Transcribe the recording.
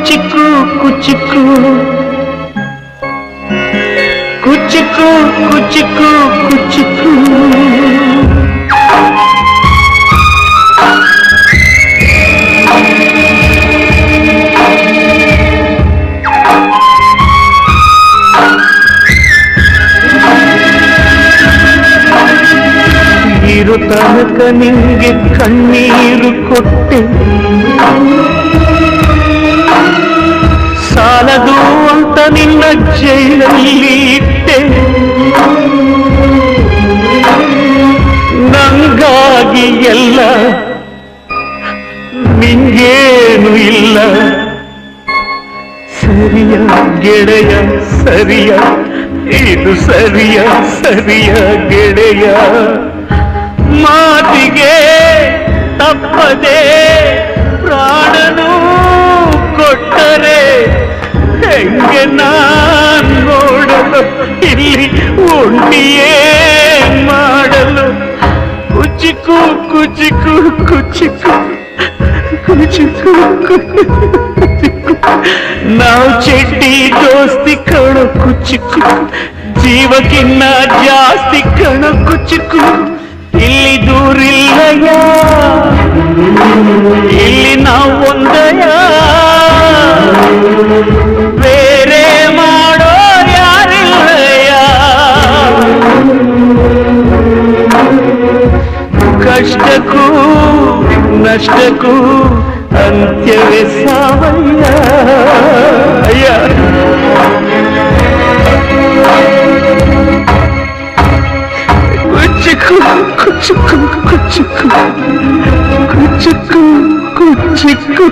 ಕುಚಿಕು ಕುಚಿಕು ಕುಚಿಕು ಕುಚಿಕು ಕುಚಿಕು ನೀರು ತನಕ ನಿಂಗೆ ಕಣ್ಣೀರು ಕೊಟ್ಟೆ ಸಾಲದು ಅಂತ ನಿನ್ನ ಜೈಲಲ್ಲಿ ಇಟ್ಟೆ ನಂಗಾಗಿ ಎಲ್ಲ ನಿಂಗೇನು ಇಲ್ಲ ಸರಿಯ ಗೆಳೆಯ ಸರಿಯ ಇದು ಸರಿಯ ಸರಿಯ ಗೆಳೆಯ ಮಾತಿಗೆ ತಪ್ಪದೆ ಪ್ರಾಣನು ಕೊಟ್ಟರೆ ಹೆಂಗೆ ನಾನ್ ನೋಡಲು ಇಲ್ಲಿ ಒಂಟಿಯೇ ಮಾಡಲು ಕುಚಿಕು ಕುಚಿಕು ಕುಚಿಕು ಕುಚಿಕು ಕುಚಿಕು ನಾವು ಚಡ್ಡಿ ದೋಸ್ತಿ ಕಣೋ ಕುಚಿಕು ಜೀವಕ್ಕಿನ್ನ ಜಾಸ್ತಿ ಕಣೋ ಕುಚಿಕು ಇಲ್ಲಿ ದೂರಿಲ್ಲಯ್ಯ ಇಲ್ಲಿ ನಾವು ಒಂದಯ ಬೇರೆ ಮಾಡೋರು ಯಾರಿಲ್ಲಯ್ಯ ಕಷ್ಟಕ್ಕೂ ನಷ್ಟಕ್ಕೂ ಅಂತ್ಯವೇ ಸಾವಯ್ಯ ಕುಚಿಕು ಕುಚಿಕು ಕುಚಿಕು ಕುಚಿಕು ಕುಚಿಕು